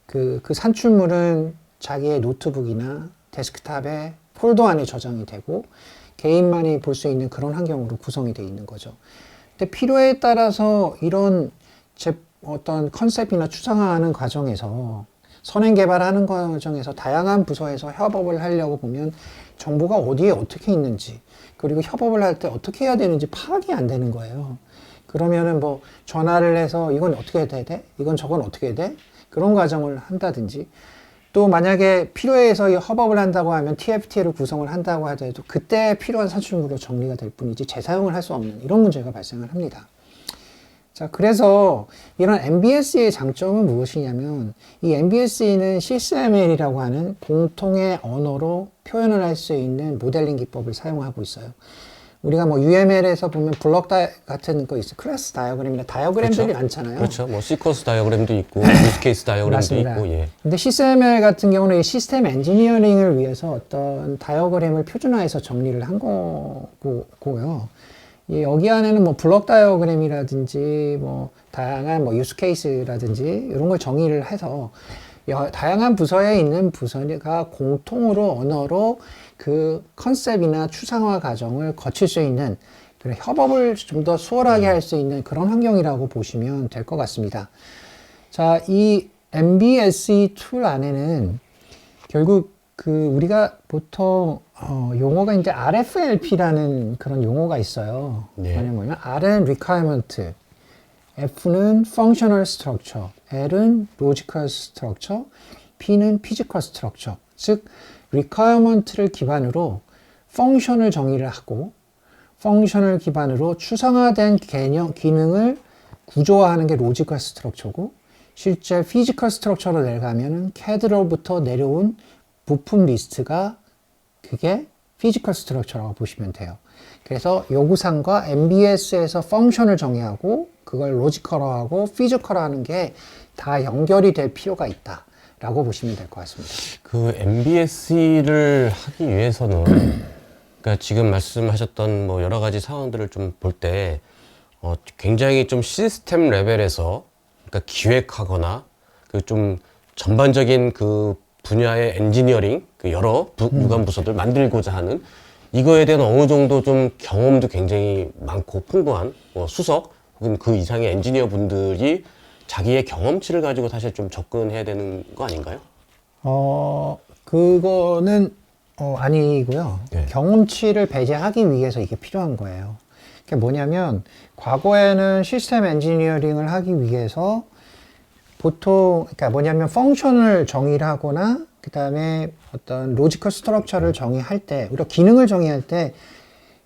그 산출물은 자기의 노트북이나 데스크탑에 폴더 안에 저장이 되고 개인만이 볼 수 있는 그런 환경으로 구성이 되어 있는 거죠. 근데 필요에 따라서 이런 어떤 컨셉이나 추상화하는 과정에서 선행 개발하는 과정에서 다양한 부서에서 협업을 하려고 보면 정보가 어디에 어떻게 있는지, 그리고 협업을 할 때 어떻게 해야 되는지 파악이 안 되는 거예요. 그러면은 뭐 전화를 해서 이건 어떻게 해야 돼? 이건 저건 어떻게 해야 돼? 그런 과정을 한다든지, 또 만약에 필요해서 협업을 한다고 하면 TFT를 구성을 한다고 하더라도 그때 필요한 산출물로 정리가 될 뿐이지 재사용을 할 수 없는 이런 문제가 발생을 합니다. 자, 그래서 이런 MBSE의 장점은 무엇이냐면, 이 MBSE는 CSML이라고 하는 공통의 언어로 표현을 할 수 있는 모델링 기법을 사용하고 있어요. 우리가 뭐 UML에서 보면 블록 같은 거 있어요. 클래스 다이어그램이나 다이어그램들이 그렇죠. 많잖아요. 그렇죠. 뭐 시퀀스 다이어그램도 있고 유스케이스 다이어그램도 맞습니다. 있고. 예. 근데 CSML 같은 경우는 이 시스템 엔지니어링을 위해서 어떤 다이어그램을 표준화해서 정리를 한 거고요. 여기 안에는 뭐 블록 다이어그램이라든지 뭐 다양한 뭐 유스케이스라든지 이런 걸 정의를 해서 다양한 부서에 있는 부서가 공통으로 언어로 그 컨셉이나 추상화 과정을 거칠 수 있는, 그런 협업을 좀 더 수월하게 할 수 있는 그런 환경이라고 보시면 될 것 같습니다. 자, 이 MBSE 툴 안에는 결국 우리가 보통 용어가 이제 RFLP라는 그런 용어가 있어요. 네. 뭐냐면 R은 requirement, F는 functional structure, L은 logical structure, P는 physical structure. 즉 requirement를 기반으로 function을 정의를 하고, function을 기반으로 추상화된 기능을 구조화하는 게 logical structure고, 실제 physical structure로 내려가면은 CAD로부터 내려온 부품 리스트가 그게 피지컬 스트럭처라고 보시면 돼요. 그래서 요구사항과 MBS에서 펑션을 정의하고 그걸 로지컬화하고 피지컬화하는 게 다 연결이 될 필요가 있다라고 보시면 될 것 같습니다. 그 MBSE를 하기 위해서는 그러니까 지금 말씀하셨던 뭐 여러 가지 상황들을 좀 볼 때 굉장히 좀 시스템 레벨에서 그러니까 기획하거나 그 좀 전반적인 그 분야의 엔지니어링, 그 여러 유관 부서들 만들고자 하는 이거에 대한 어느 정도 좀 경험도 굉장히 많고 풍부한 수석 혹은 그 이상의 엔지니어 분들이 자기의 경험치를 가지고 사실 좀 접근해야 되는 거 아닌가요? 그거는 아니고요. 네. 경험치를 배제하기 위해서 이게 필요한 거예요. 그게 뭐냐면 과거에는 시스템 엔지니어링을 하기 위해서 보통 그러니까 뭐냐면 펑션을 정의를 하거나 그 다음에 어떤 로지컬 스트럭처를 정의할 때, 우리가 기능을 정의할 때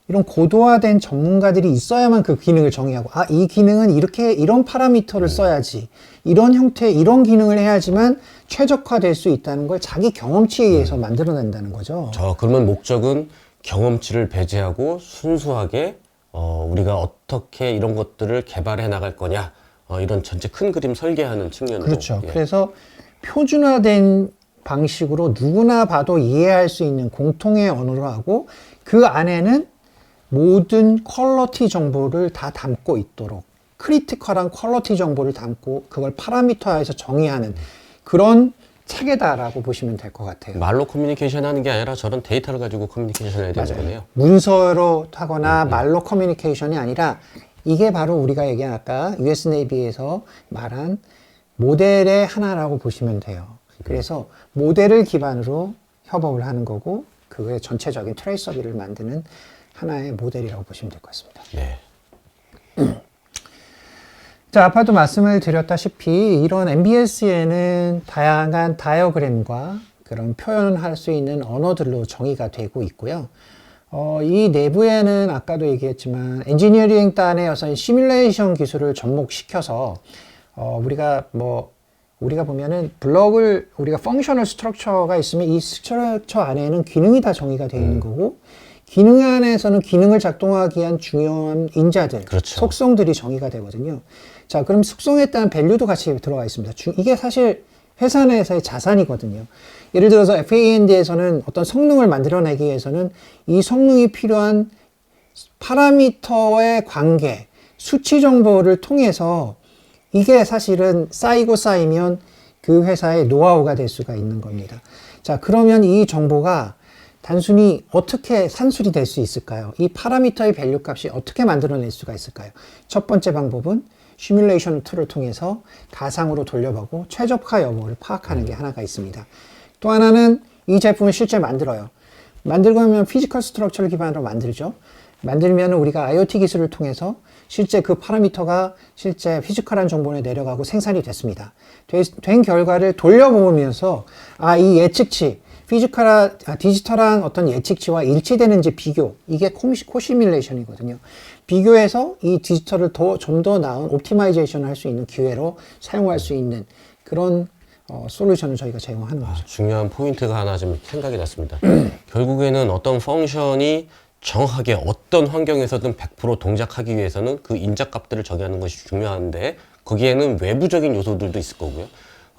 이런 고도화된 전문가들이 있어야만 그 기능을 정의하고, 아, 이 기능은 이렇게 이런 파라미터를 써야지, 이런 형태의 이런 기능을 해야지만 최적화될 수 있다는 걸 자기 경험치에 의해서 만들어낸다는 거죠. 그러면 목적은 경험치를 배제하고 순수하게 우리가 어떻게 이런 것들을 개발해 나갈 거냐, 이런 전체 큰 그림 설계하는 측면으로. 그렇죠. 예. 그래서 표준화된 방식으로 누구나 봐도 이해할 수 있는 공통의 언어로 하고, 그 안에는 모든 퀄리티 정보를 다 담고 있도록, 크리티컬한 퀄리티 정보를 담고 그걸 파라미터화해서 정의하는 그런 체계다라고 보시면 될 것 같아요. 말로 커뮤니케이션 하는 게 아니라 저런 데이터를 가지고 커뮤니케이션 해야 되는 거네요. 문서로 하거나 말로 커뮤니케이션이 아니라 이게 바로 우리가 얘기한 아까 US 네이비에서 말한 모델의 하나라고 보시면 돼요. 그래서 모델을 기반으로 협업을 하는 거고, 그거의 전체적인 트레이서비를 만드는 하나의 모델이라고 보시면 될 것 같습니다. 네. 자, 아까도 말씀을 드렸다시피 이런 MBS에는 다양한 다이어그램과 그런 표현할 수 있는 언어들로 정의가 되고 있고요. 이 내부에는 아까도 얘기했지만 엔지니어링 단의 어떤 시뮬레이션 기술을 접목시켜서 우리가 보면은 블럭을 우리가 펑셔널 스트럭처가 있으면 이 스트럭처 안에는 기능이 다 정의가 되어 있는 거고, 기능 안에서는 기능을 작동하기 위한 중요한 인자들, 그렇죠. 속성들이 정의가 되거든요. 자, 그럼 속성에 따른 밸류도 같이 들어가 있습니다. 이게 사실 회사 내에서의 자산이거든요. 예를 들어서 FA&D에서는 어떤 성능을 만들어내기 위해서는 이 성능이 필요한 파라미터의 관계, 수치 정보를 통해서 이게 사실은 쌓이고 쌓이면 그 회사의 노하우가 될 수가 있는 겁니다. 자, 그러면 이 정보가 단순히 어떻게 산술이 될 수 있을까요? 이 파라미터의 밸류 값이 어떻게 만들어낼 수가 있을까요? 첫 번째 방법은 시뮬레이션 툴을 통해서 가상으로 돌려보고 최적화 여부를 파악하는 게 하나가 있습니다. 또 하나는 이 제품을 실제 만들어요. 만들고 나면 피지컬 스트럭처를 기반으로 만들죠. 만들면 우리가 IoT 기술을 통해서 실제 그 파라미터가 실제 피지컬한 정보에 내려가고 생산이 됐습니다. 된 결과를 돌려보면서 이 예측치, 디지털한 어떤 예측치와 일치되는지 비교, 이게 코시뮬레이션이거든요. 비교해서 이 디지털을 좀 더 나은 옵티마이제이션을 할 수 있는 기회로 사용할 수 있는 그런 솔루션을 저희가 제공하는 거죠. 중요한 포인트가 하나 좀 생각이 났습니다. 결국에는 어떤 펑션이 정확하게 어떤 환경에서든 100% 동작하기 위해서는 그 인자값들을 정의하는 것이 중요한데 거기에는 외부적인 요소들도 있을 거고요.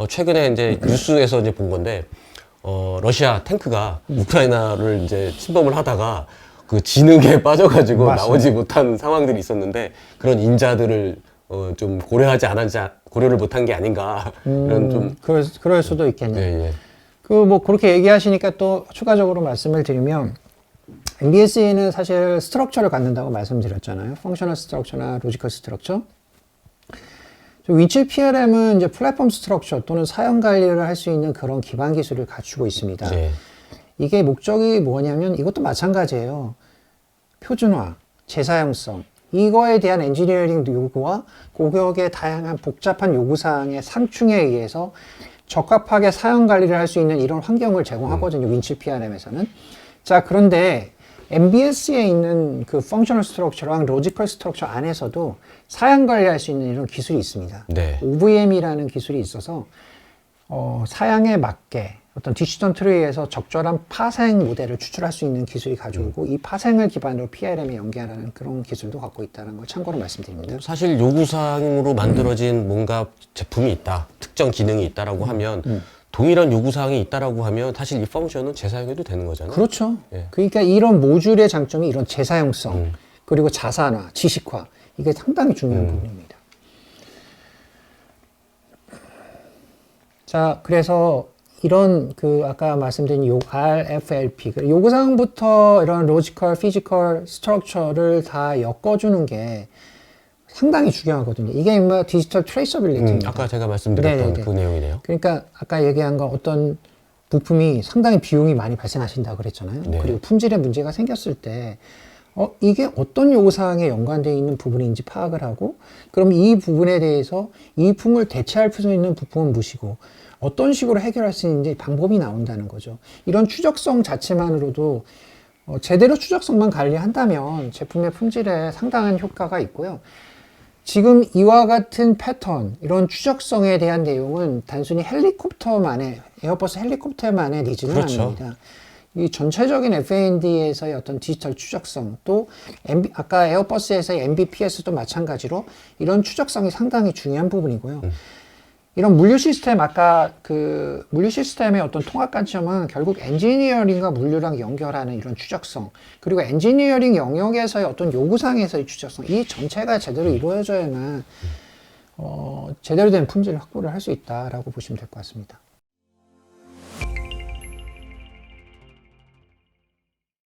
최근에 이제 뉴스에서 이제 본 건데 러시아 탱크가 우크라이나를 이제 침범을 하다가 그 진흙에 빠져가지고 맞습니다. 나오지 못한 상황들이 있었는데 그런 인자들을 좀 고려를 못한 게 아닌가 이런 좀 그럴 수도 있겠네요. 예, 예. 그렇게 얘기하시니까 또 추가적으로 말씀을 드리면 MBSE는 사실 스트럭처를 갖는다고 말씀드렸잖아요. 펑셔널 스트럭처나 로지컬 스트럭처. 윈칠 PLM은 이제 플랫폼 스트럭처 또는 사용 관리를 할 수 있는 그런 기반 기술을 갖추고 있습니다. 예. 이게 목적이 뭐냐면 이것도 마찬가지예요. 표준화, 재사용성, 이거에 대한 엔지니어링 요구와 고객의 다양한 복잡한 요구사항의 상충에 의해서 적합하게 사용 관리를 할 수 있는 이런 환경을 제공하거든요. 윈칠 PRM에서는. 자, 그런데 MBS에 있는 그 펑셔널 스트럭처랑 로지컬 스트럭처 안에서도 사양 관리할 수 있는 이런 기술이 있습니다. 네. OVM이라는 기술이 있어서 사양에 맞게 어떤 디시전 트리에서 적절한 파생 모델을 추출할 수 있는 기술이 가지고 이 파생을 기반으로 PLM에 연계하는 그런 기술도 갖고 있다는 걸 참고로 말씀드립니다. 사실 요구사항으로 만들어진 뭔가 제품이 있다, 특정 기능이 있다라고 하면 동일한 요구사항이 있다라고 하면 사실 이 펑션은 재사용해도 되는 거잖아요. 그렇죠. 예. 그러니까 이런 모듈의 장점이 이런 재사용성 그리고 자산화, 지식화 이게 상당히 중요한 부분입니다. 자, 그래서 이런 아까 말씀드린 RFLP 요구사항부터 이런 로지컬, 피지컬 스트럭처를 다 엮어주는 게 상당히 중요하거든요. 이게 뭐 디지털 트레이서빌리티입니다. 아까 제가 말씀드렸던 네네네. 그 내용이네요. 그러니까 아까 얘기한 건 어떤 부품이 상당히 비용이 많이 발생하신다고 그랬잖아요. 네. 그리고 품질에 문제가 생겼을 때 이게 어떤 요구사항에 연관되어 있는 부분인지 파악을 하고 그럼 이 부분에 대해서 이 품을 대체할 수 있는 부품은 무엇이고 어떤 식으로 해결할 수 있는지 방법이 나온다는 거죠. 이런 추적성 자체만으로도 제대로 추적성만 관리한다면 제품의 품질에 상당한 효과가 있고요. 지금 이와 같은 패턴, 이런 추적성에 대한 내용은 단순히 에어버스 헬리콥터만의 니즈는 그렇죠. 아닙니다. 이 전체적인 FA&D에서의 어떤 디지털 추적성, 또 아까 에어버스에서의 MBPS도 마찬가지로 이런 추적성이 상당히 중요한 부분이고요. 이런 물류 시스템, 아까 물류 시스템의 어떤 통합 관점은 결국 엔지니어링과 물류랑 연결하는 이런 추적성, 그리고 엔지니어링 영역에서의 어떤 요구사항에서의 추적성, 이 전체가 제대로 이루어져야만 제대로 된 품질 확보를 할 수 있다라고 보시면 될 것 같습니다.